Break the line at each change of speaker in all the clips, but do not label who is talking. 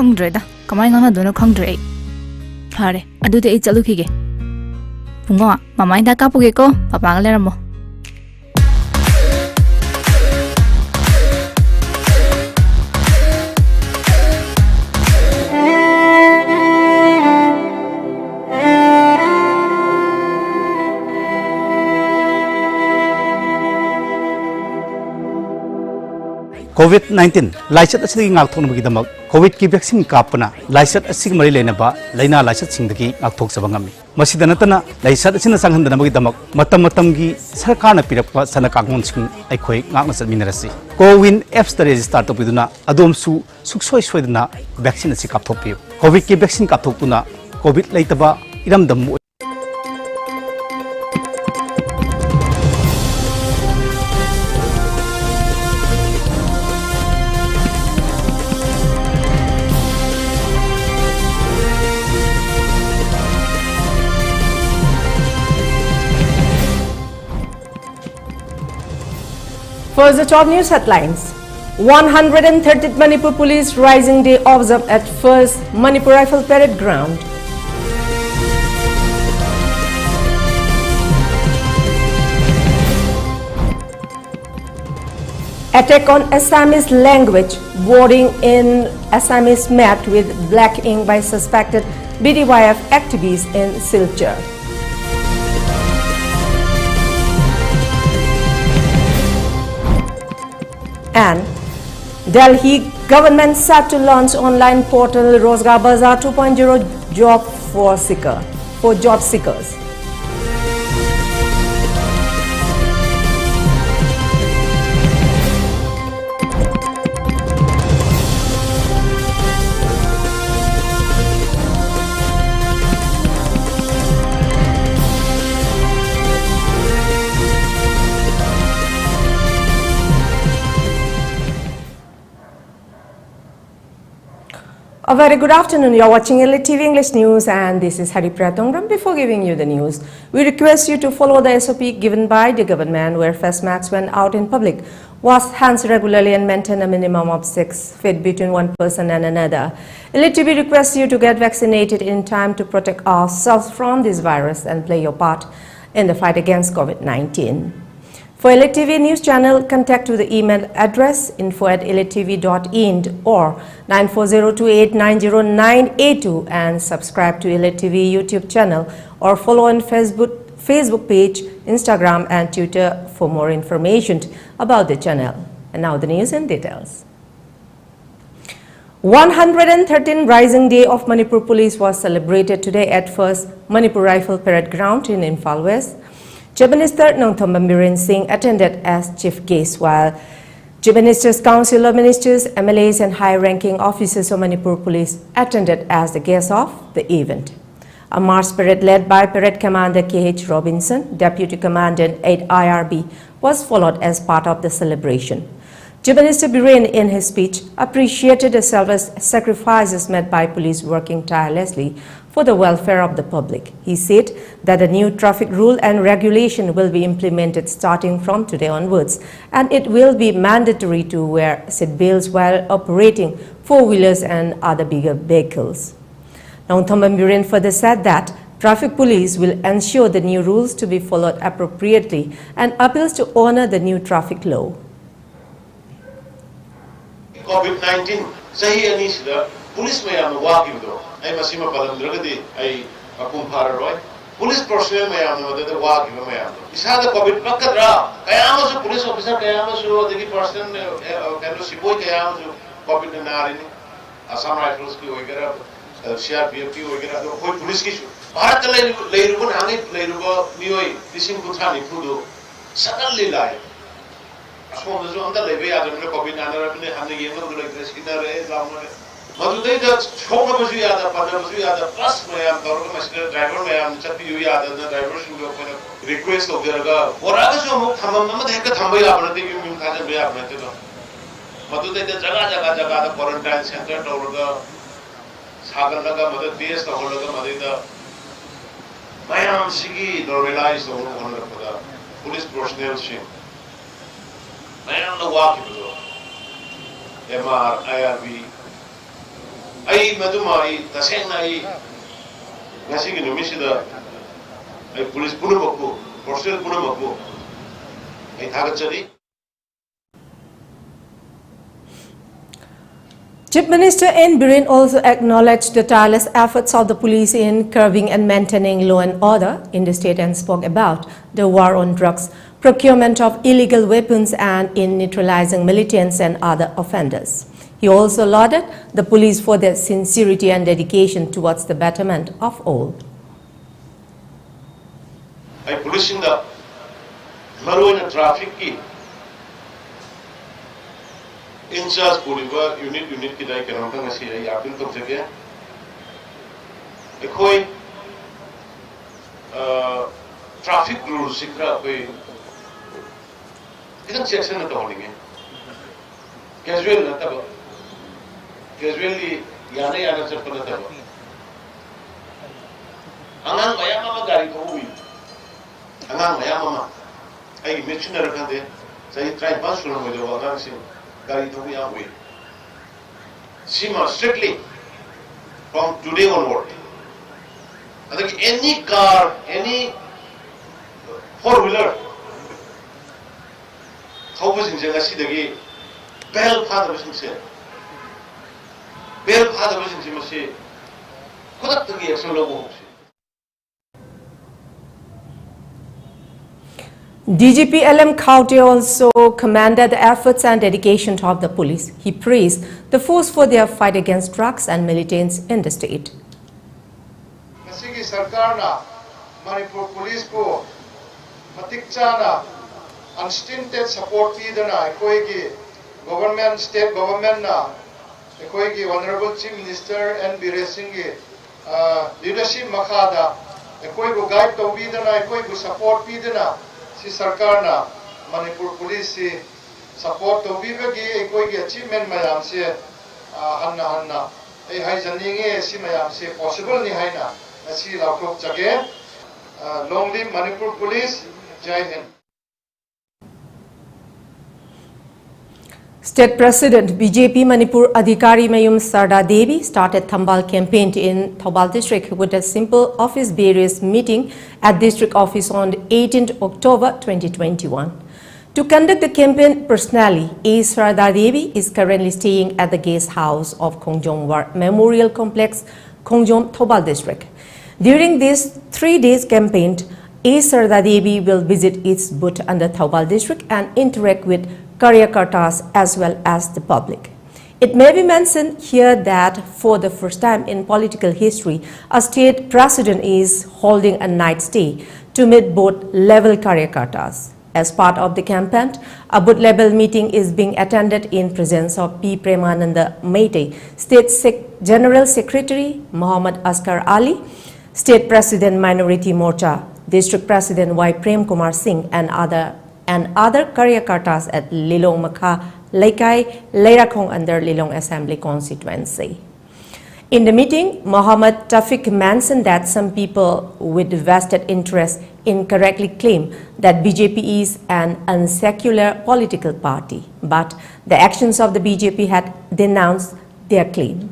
ꯈꯪꯗ꯭ꯔꯦꯗ ꯀꯃꯥꯏ ꯉꯥꯡꯅꯗꯣꯏꯅꯣ ꯈꯪꯗ꯭ꯔꯦ ꯑꯩ ꯐꯔꯦ ꯑꯗꯨꯗꯤ ꯑꯩ ꯆꯠꯂꯨꯈꯤꯒꯦ ꯄꯨꯡꯉꯣ ꯃꯃꯥꯏꯗ ꯀꯥꯞꯄꯨꯒꯦꯀꯣ ꯄꯄꯥꯒ ꯂꯩꯔꯝꯃꯣ
COVID-19 लाइसत असि ngakthoknabagidam COVID ki vaccine kapna लाइसत असि mari lenaba laina लाइसत singdagi ngakthokjaba ngami masida natana लाइसत asina sanghandanabagidam matam matamgi sarkarna pirakpa sana kakmon sing aikhoi ngakna chatminarasi Cowin apps ta register topiduna adomsu suksoi soidana vaccine asi kapthokpiu COVID ki vaccine kapthokpuna COVID leitaba iramdam
First, the top news headlines. 130th Manipur Police Rising Day observed at first Manipur Rifle Parade Ground. Attack on Assamese language, boarding in Assamese met with black ink by suspected BDYF activists in Silchar. And Delhi government set to launch online portal Rozgar Bazaar 2.0 for job seekers. A very good afternoon. You are watching ELITETV English News and this is HARIPRIYA. Before giving you the news, we request you to follow the SOP given by the government where face masks when out in public, wash hands regularly and maintain a minimum of 6 feet between one person and another. ELITETV requests you to get vaccinated in time to protect ourselves from this virus and play your part in the fight against COVID-19. For ELITETV News Channel, contact to the email address info@elitetv.in or 9402890982 and subscribe to ELITETV YouTube channel or follow on Facebook page, Instagram and Twitter for more information about the channel. And now the news in details. 113 Rising Day of Manipur Police was celebrated today at first Manipur Rifle Parade Ground in Imphal West. Chief Minister Biren Singh attended as chief guest while Chief Minister's Council of Ministers, MLAs and high-ranking officers of Manipur Police attended as the guests of the event. A march parade led by Parade Commander K.H. Robinson, Deputy Commandant 8 IRB, was followed as part of the celebration. Chief Minister Biren, in his speech, appreciated the selfless sacrifices made by police working tirelessly for the welfare of the public. He said that the new traffic rule and regulation will be implemented starting from today onwards, and it will be mandatory to wear seat belts while operating four-wheelers and other bigger vehicles. Biren further said that traffic police will ensure the new rules to be followed appropriately and appeals to honor the new traffic law.
COVID-19 sahi ani sida police mayam wagido ai masima palamdragadi ai akum phararoi police personnel mayam madada wagido mayam isada covid bakadra kayamasu police officer kayamasu adigi person kanu siboi kayamasu covid narini Assam Rifles ki hoigera CRPF ki hoigera koi police ki bharat leirugo hangi leirugo nioi dising kuthani fudo suddenly lai Asmo जो अंदर ले गया जब मैंने copy नाना रखने हमने ये तो लोग ड्रेस किधर है जाऊँगा मधुदे जब छोटा बच्चों याद है पंद्रह बच्चों याद है प्लस में हम दौड़ के मशीन ड्राइवर में हम चट्टी हुई याद है ड्राइवर शुरू हो गया रिक्वेस्ट हो गया लगा और आगे जो हम थम्म देख के थम्बे आप रहते कि म्यूट था जब भी आप रहते तो मधुदे जगह तो क्वारंटाइन सेंटर दौड़ का सागर लगा मधुदे देश दौड़ लगा मधुदे मैं हम सिगी नॉर्मलाइज दौड़ होने लगा police personal ship I don't know what people do. MR, IRB. I ai maduma ai tasengna ai ngasi gi numisida ai police punamaku personnel punamaku ai thagachari.
Chief Minister N. Biren also acknowledged the tireless efforts of the police in curbing and maintaining law and order in the state and spoke about the war on drugs, procurement of illegal weapons and in neutralizing militants and other offenders. He also lauded the police for their sincerity and dedication towards the betterment of all.
I police in the Maruana traffic key. In charge Puriva unit ki dai karam tang asi ai apil tok jage ekhoi traffic rules sikra koi idang section na tolinge casual na taba casually yana chapna taba angang maya mama gari thoi angang maya mama ai mention rakhande sai try pas suno mo jo angang sin gari thoi yang we sima strictly from today onward. I think any car, any four-wheeler, how was in Jagasi the bell father was in say, bell father was in Jimasi, could up to the action logo.
DGP LM Khauti also commended the efforts and dedication of the police. He praised the force for their fight against drugs and militants in the state.
Masigi Sarkar na Manipur police ko matik chana unstinted support pidana ekoi ki government state government na ekoi ki honorable chief minister N. Biren Singh ki leadership makhada ekoi ko guide to pidana ekoi ko support pidana si Sarkar na Manipur police si support to bibagi ekoi ki achievement mayam se hanna ai hai janinge si mayam se possible ni haina asi laukok jage long live Manipur police, Jai Hind.
State President BJP Manipur Adhikari Mayum Sarda Devi started Thambal campaign in Thobal district with a simple office bearers meeting at district office on 18th October 2021. To conduct the campaign personally, A. Sarda Devi is currently staying at the guest house of Kongjom War Memorial Complex, Kongjom, Thobal district. During this 3 days campaign, A. Sarda Devi will visit its booth under Thobal district and interact with Karyakartas as well as the public. It may be mentioned here that for the first time in political history, a state president is holding a night stay to meet both level Karyakartas. As part of the campaign, a booth level meeting is being attended in presence of P. Premananda Meite, State General Secretary Muhammad Asghar Ali, State President Minority Morcha, District President Y. Prem Kumar Singh and other Karyakartas at Lilong Makha, Laikai, Leirakhong under Lilong Assembly constituency. In the meeting, Muhammad Tafik mentioned that some people with vested interest incorrectly claim that BJP is an unsecular political party, but the actions of the BJP had denounced their claim.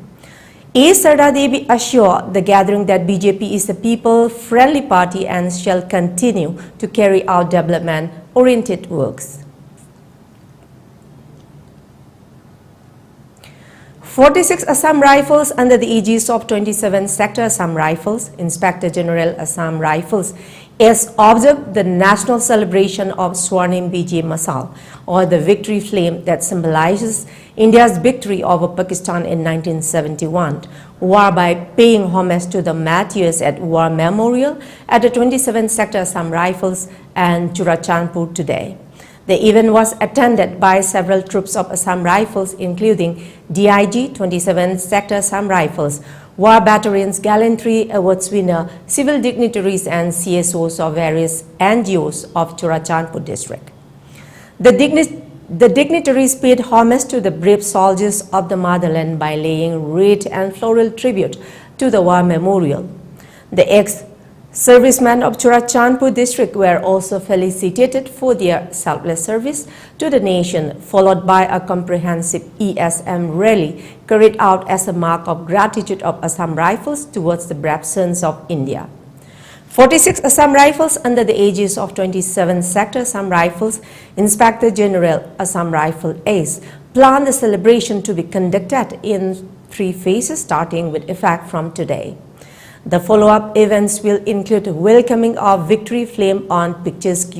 A. Sarda Devi assured the gathering that BJP is a people-friendly party and shall continue to carry out development-oriented works. 46 Assam Rifles under the aegis of 27 Sector Assam Rifles, Inspector General Assam Rifles, has observed the national celebration of Swarnim Bijay Masal, or the victory flame that symbolizes India's victory over Pakistan in 1971, war by paying homage to the martyrs at War Memorial at the 27 Sector Assam Rifles and Churachandpur today. The event was attended by several troops of Assam Rifles, including DIG, 27 Sector Assam Rifles, War Veterans Gallantry Awards winner, civil dignitaries and CSOs of various NGOs of Churachandpur district. The dignitaries paid homage to the brave soldiers of the motherland by laying wreath and floral tribute to the War Memorial. The Servicemen of Churachandpur district were also felicitated for their selfless service to the nation, followed by a comprehensive ESM rally carried out as a mark of gratitude of Assam Rifles towards the brave sons of India. 46 Assam Rifles under the aegis of 27 Sector Assam Rifles, Inspector General Assam Rifle Ace, planned the celebration to be conducted in 3 phases starting with effect from today. The follow-up events will include welcoming of Victory Flame on picturesque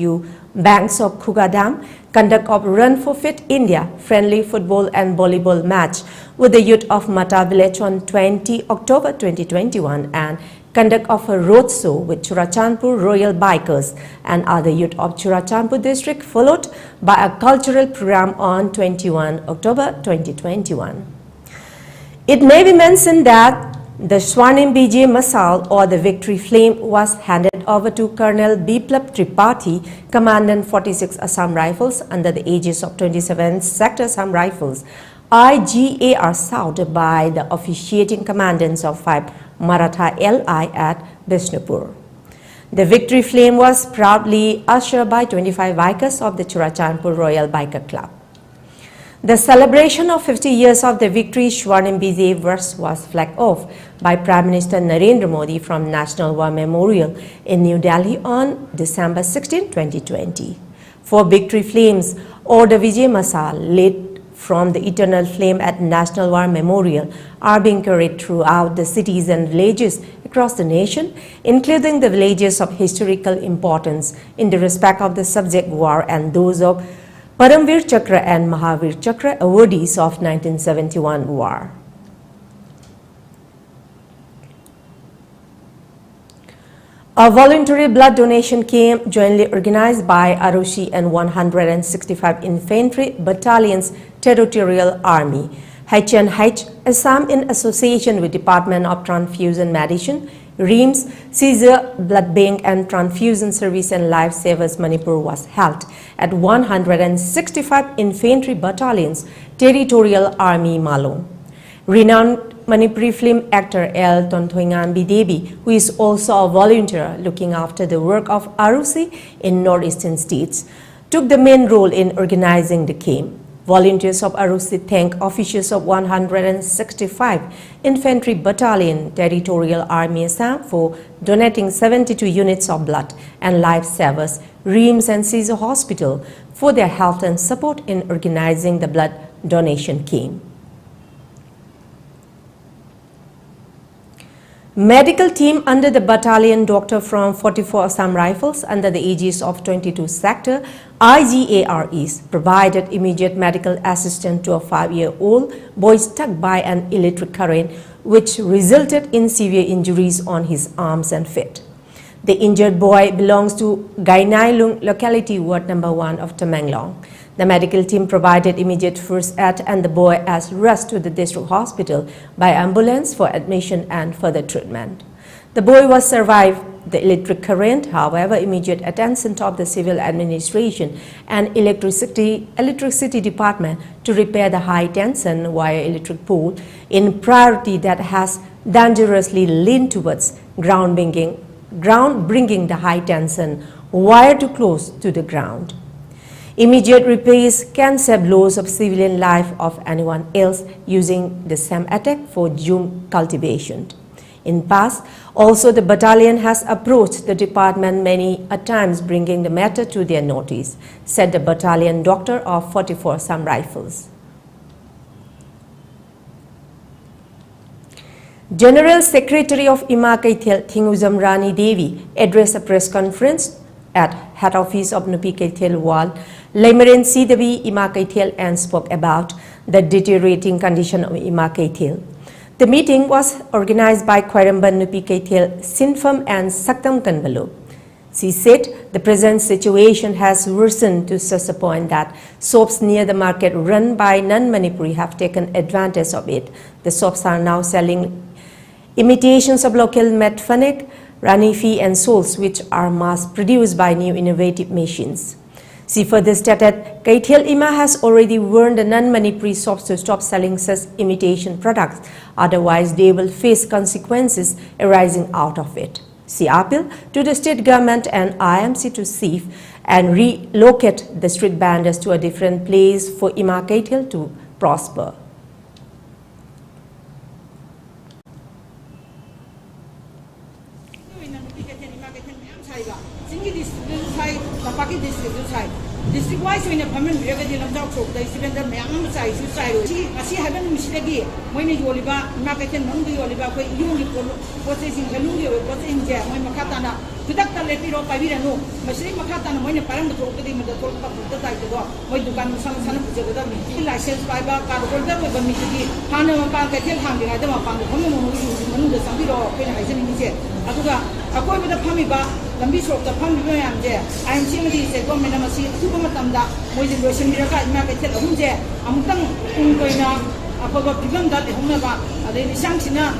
banks of Khuga Dam, conduct of Run for Fit India friendly football and volleyball match with the youth of Mata village on 20 October 2021 and conduct of a road show with Churachandpur Royal Bikers and other youth of Churachandpur district, followed by a cultural program on 21 October 2021. It may be mentioned that the Swarnim BJ Masal or the Victory Flame was handed over to Colonel Biplab Tripathi, Commandant 46 Assam Rifles under the aegis of 27th Sector Assam Rifles, IGAR South by the officiating commandants of 5 Maratha LI at Bishnupur. The Victory Flame was proudly ushered by 25 bikers of the Churachandpur Royal Biker Club. The celebration of 50 years of the victory Swarnim Bijay verse was flagged off by Prime Minister Narendra Modi from National War Memorial in New Delhi on December 16, 2020. 4 victory flames or the Vijay Masal lit from the eternal flame at National War Memorial are being carried throughout the cities and villages across the nation, including the villages of historical importance in the respect of the subject war and those of Paramvir Chakra and Mahavir Chakra awardees of 1971 war. A voluntary blood donation camp jointly organized by Arushi and 165 Infantry Battalion's Territorial Army, HNH, Assam in association with Department of Transfusion Medicine, REAMS, Caesar Blood Bank and Transfusion Service and Lifesavers Manipur was held at 165 Infantry Battalion's Territorial Army Malung. Renowned Manipuri film actor L. Tonthoingambi Devi, who is also a volunteer looking after the work of Arusi in northeastern states, took the main role in organizing the camp. Volunteers of Arusi thank officials of 165 Infantry Battalion Territorial Army Assam for donating 72 units of blood and Lifesavers, REAMS and Caesar Hospital for their help and support in organizing the blood donation camp. Medical team under the battalion doctor from 44 Assam Rifles under the aegis of 22 Sector IGAREs provided immediate medical assistance to a 5-year-old boy struck by an electric current which resulted in severe injuries on his arms and feet. The injured boy belongs to Gainailung locality, ward number 1 of Tamenglong. The medical team provided immediate first aid and the boy was rushed to the district hospital by ambulance for admission and further treatment. The boy was survived the electric current, however, immediate attention of the civil administration and electricity department to repair the high tension wire electric pole in priority that has dangerously leaned towards ground bringing the high tension wire too close to the ground. Immediate repairs can save loss of civilian life of anyone else using the same attack for June cultivation. In past, also the battalion has approached the department many a times bringing the matter to their notice, said the battalion doctor of 44 Assam Rifles. General Secretary of Imakaithel Thinguzam Rani Devi addressed a press conference at head office of Nupi Kaithel Wal, Lemarin CW Imakaithel and spoke about the deteriorating condition of Imakaithel. The meeting was organized by Khairamban Nupi Kaithel, Sinfam and Saktam Kanbalu. She said the present situation has worsened to such a point that shops near the market run by non-Manipuri have taken advantage of it. The shops are now selling imitations of local metfanek, ranifi and souls which are mass-produced by new innovative machines. She further stated, Kaithel Ima has already warned the non-Manipuri shops to stop selling such imitation products, otherwise they will face consequences arising out of it. She appealed to the state government and IMC to seize and relocate the street vendors to a different place for Ima Kaithel to prosper.
District wise in a permanent revenue of Dr. They spend the Mayam size, she haven't mistake. When you Oliva, market and Mungi Oliva, what is in Kalungi, what in Jam, when Makatana, to Dr. Lepiro Pavirano, Machine Makatana, when a parent talk to him at the talk of the title, when you come some son of the license by Baka, with a Miki, Hana Baka, Hanging, I don't want to come on the Sambiro, when I send him. Aduga, according to the Pamiba, the Bishop of the Pamiba, there. I am seeing this government of the Supermatamda, which is Russian Miraka, Market, Hunja, Amutang, Ungoina, about Pigam that the Humaba, the Shankina,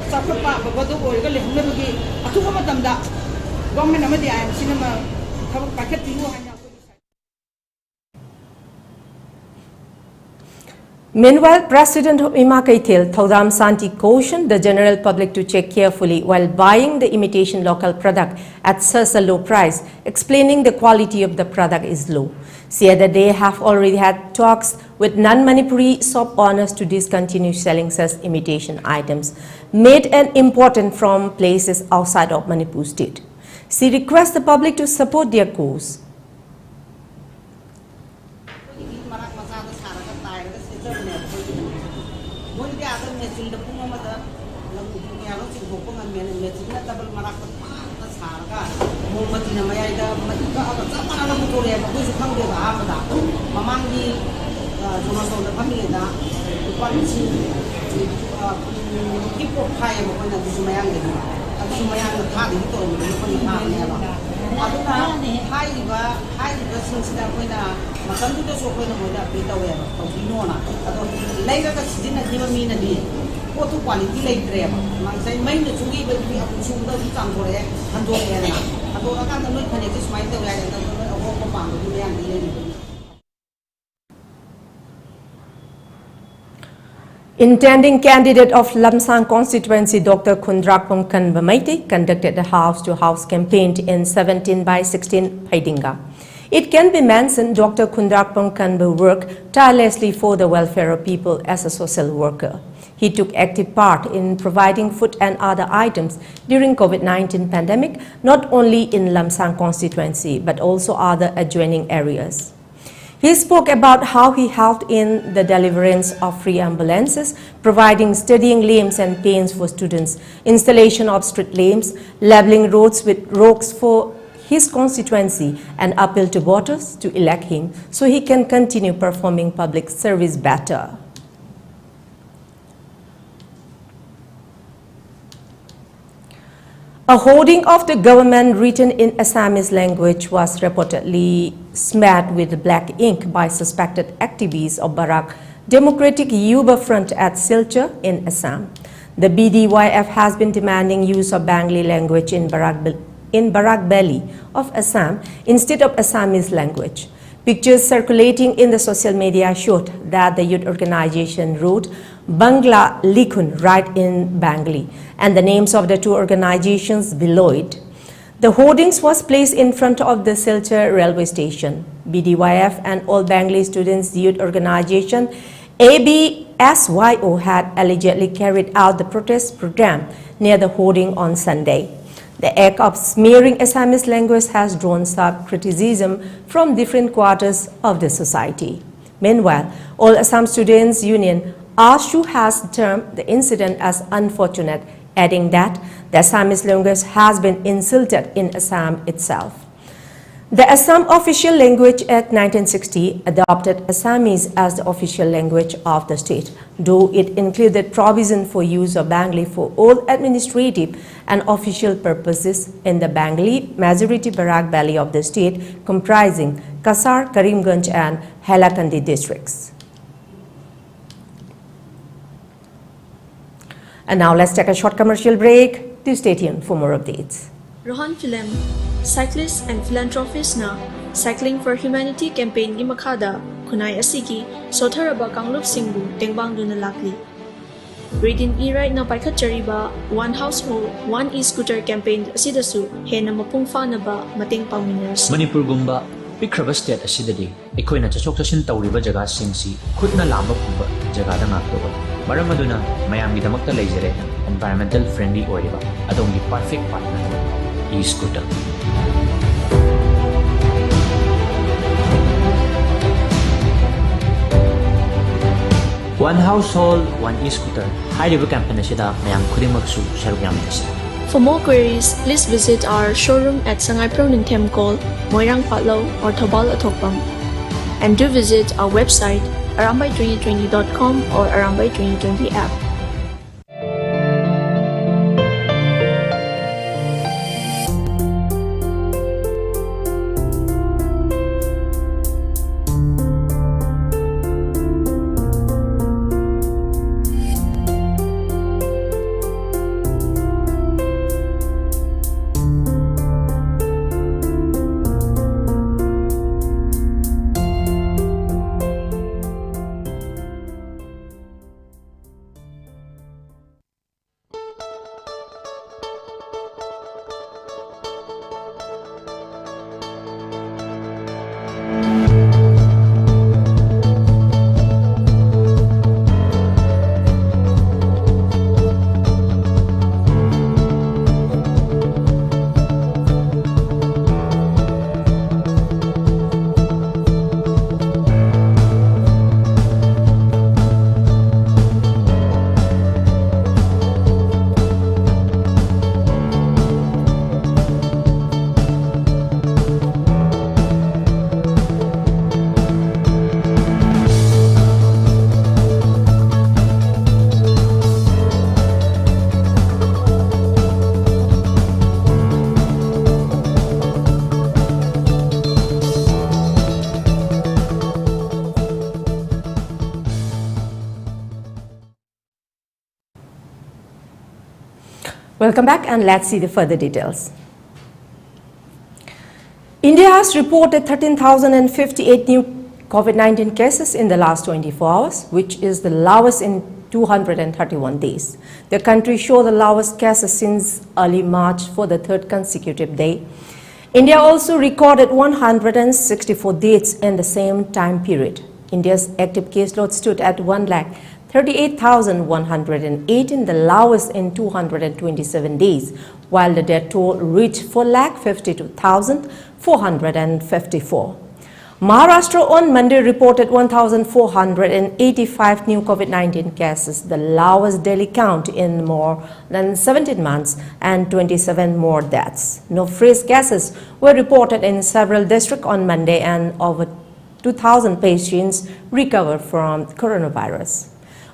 Sakapa, Babado, Hunabagi, Atumatamda, government of the I am cinema, packet to you.
Meanwhile, President of Ima Kaithel, Thodam Santi, cautioned the general public to check carefully while buying the imitation local product at such a low price, explaining the quality of the product is low. She said they have already had talks with non-Manipuri shop owners to discontinue selling such imitation items made and imported from places outside of Manipur state. She requests the public to support their cause. Intending candidate of Lamsang constituency Dr. Kundrakpong Kanbamaiti conducted a house-to-house campaign in 17/16 Paidinga. It can be mentioned Dr. Kundrakpong Kanba worked tirelessly for the welfare of people as a social worker. He took active part in providing food and other items during COVID-19 pandemic, not only in Lamsang constituency but also other adjoining areas. He spoke about how he helped in the deliverance of free ambulances, providing steadying limbs and pains for students, installation of street lamps, leveling roads with rocks for his constituency, and appeal to voters to elect him so he can continue performing public service better. A hoarding of the government written in Assamese language was reportedly smeared with black ink by suspected activists of Barak Democratic Yuba Front at Silchar in Assam. The BDYF has been demanding use of Bengali language in Barak Valley of Assam instead of Assamese language. Pictures circulating in the social media showed that the youth organization wrote Bangla Likhun right in Bengali and the names of the two organizations below it. The hoardings was placed in front of the Silchar railway station. BDYF and All Bengali Students Youth Organization ABSYO had allegedly carried out the protest program near the hoarding on Sunday. The act of smearing Assamese language has drawn sharp criticism from different quarters of the society. Meanwhile, All Assam Students Union ASU has termed the incident as unfortunate, adding that the Assamese language has been insulted in Assam itself. The Assam Official Language Act 1960 adopted Assamese as the official language of the state, though it included provision for use of Bengali for all administrative and official purposes in the Bengali majority Barak Valley of the state, comprising Kasar, Karimganj and Hailakandi districts. And now let's take a short commercial break. Do stay tuned for more updates.
Rohan Film, cyclist and philanthropist na Cycling for Humanity campaign ni Makada, Kunai Asigi, Sotaraba Kangluk Singbu, Tengbang Dunalakli. Reading E-Ride na paikhatjariba One Household, One E-Scooter campaign asidasu hena mapung fanaba mating pangminas.
Manipur gumba pikraba state asidadi ekoina chachok chashin tawriba jaga singsi khudna lamba pumba jaga da ngakto maram aduna mayamgi damakta leijare environmental friendly oiriba adongi perfect partner e-scooter. One household, one e-scooter. Hariba campaign asida mayam khudimagsu sharuk yamdasi.
For more queries, please visit our showroom at Sangay Pro Ningthem Call, Moirang Patlaw or Thabal Athokpam. And do visit our website arambay2020.com or arambay2020 app.
Welcome back, and let's see the further details. India has reported 13,058 new COVID-19 cases in the last 24 hours, which is the lowest in 231 days. The country showed the lowest cases since early March for the third consecutive day. India also recorded 164 deaths in the same time period. India's active caseload stood at 1,38,118, the lowest in 227 days, while the death toll reached 4,52,454. Maharashtra on Monday reported 1,485 new COVID-19 cases, the lowest daily count in more than 17 months, and 27 more deaths. No fresh cases were reported in several districts on Monday, and over 2,000 patients recovered from coronavirus.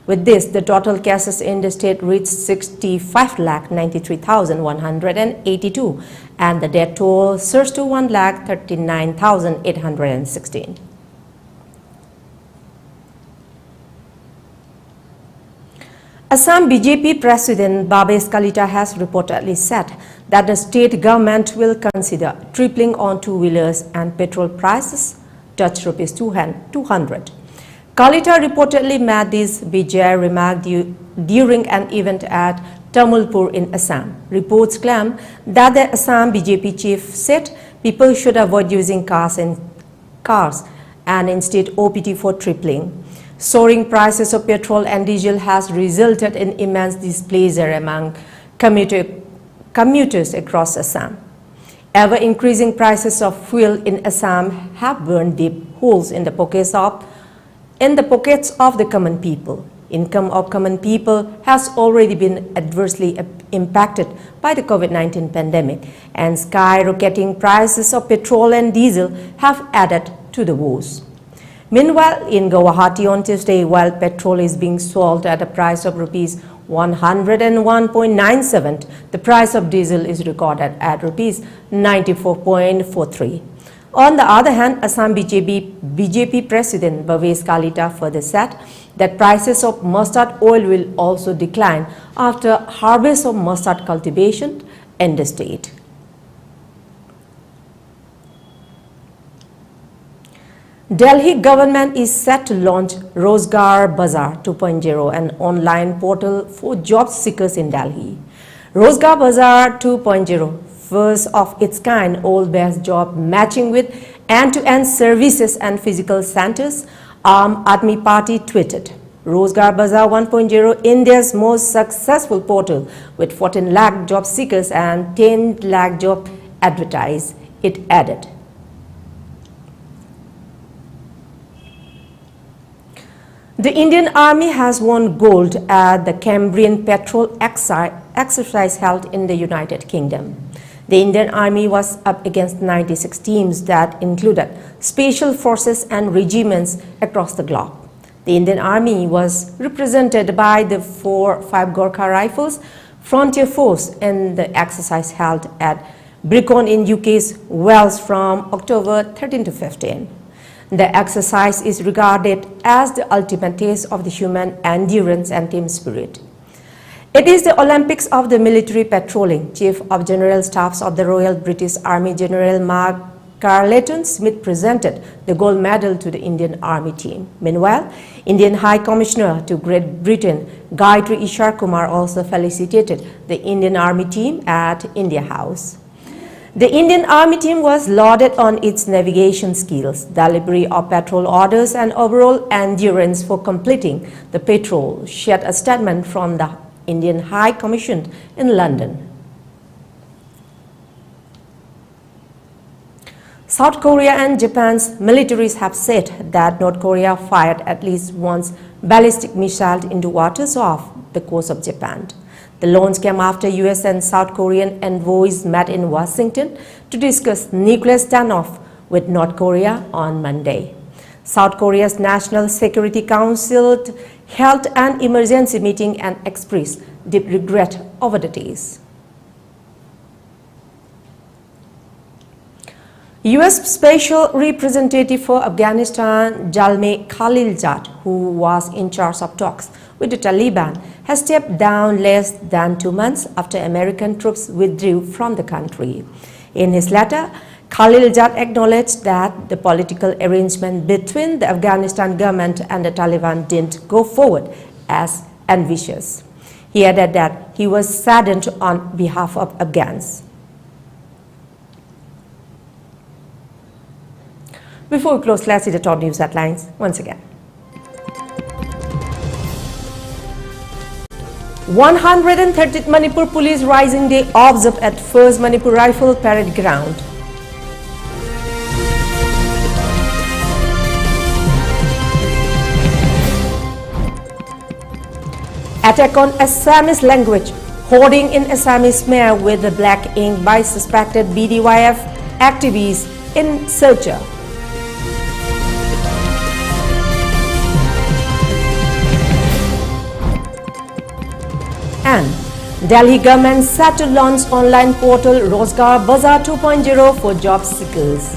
With this, the total cases in the state reached 65,93,182, and the death toll surged to 1,39,816. Assam BJP President Bhabesh Kalita has reportedly said that the state government will consider tripling on two-wheelers and petrol prices, touch rupees 200. Kalita reportedly made this BJP remark during an event at Tamulpur in Assam. Reports claim that the Assam BJP chief said people should avoid using cars and instead OPT for tripling. Soaring prices of petrol and diesel has resulted in immense displeasure among commuters across Assam. Ever-increasing prices of fuel in Assam have burned deep holes in the pockets of the common people. Income of common people has already been adversely impacted by the COVID-19 pandemic, and skyrocketing prices of petrol and diesel have added to the woes. Meanwhile, in Guwahati on Tuesday, while petrol is being sold at a price of rupees 101.97, the price of diesel is recorded at rupees 94.43. On the other hand, Assam BJP President Bhabesh Kalita further said that prices of mustard oil will also decline after harvest of mustard cultivation in the state. Delhi government is set to launch Rozgar Bazaar 2.0, an online portal for job seekers in Delhi. Rozgar Bazaar 2.0, first of its kind all-based job matching with end-to-end services and physical centers, Aam Aadmi Party tweeted. Rozgar Bazaar 1.0, India's most successful portal with 14 lakh job seekers and 10 lakh job advertised, it added. The Indian Army has won gold at the Cambrian Patrol exercise held in the United Kingdom. The Indian Army was up against 96 teams that included special forces and regiments across the globe. The Indian Army was represented by the 5 Gorkha Rifles Frontier Force in the exercise held at Brecon in UK's Wales from October 13 to 15. The exercise is regarded as the ultimate test of the human endurance and team spirit. It is the Olympics of the military patrolling. Chief of General Staffs of the Royal British Army General Mark Carleton Smith presented the gold medal to the Indian Army team. Meanwhile, Indian High Commissioner to Great Britain, Gayatri Ishar Kumar, also felicitated the Indian Army team at India House. The Indian Army team was lauded on its navigation skills, delivery of patrol orders, and overall endurance for completing the patrol, shared a statement from the Indian High Commission in London. South Korea and Japan's militaries have said that North Korea fired at least one ballistic missile into waters off the coast of Japan. The launch came after US and South Korean envoys met in Washington to discuss nuclear standoff with North Korea on Monday. South Korea's National Security Council held an emergency meeting and expressed deep regret over the days. US Special Representative for Afghanistan Zalmay Khalilzad, who was in charge of talks with the Taliban, has stepped down less than 2 months after American troops withdrew from the country. In his letter, Khalilzad acknowledged that the political arrangement between the Afghanistan government and the Taliban didn't go forward as ambitious. He added that he was saddened on behalf of Afghans. Before we close, let's see the top news headlines once again. 130th Manipur Police Rising Day observed at 1st Manipur Rifle Parade Ground. Attack on Assamese language, hoarding in Assamese mare with the black ink by suspected BDYF activists in Silchar. And Delhi government set to launch online portal Rozgar Bazaar 2.0 for job seekers.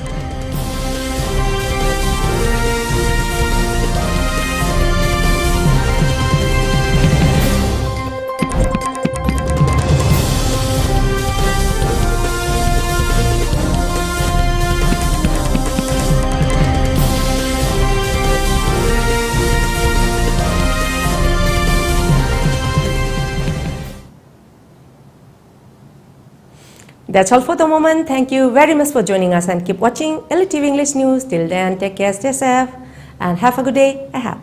That's all for the moment. Thank you very much for joining us and keep watching ELITETV English News. Till then, take care, stay safe, and have a good day ahead.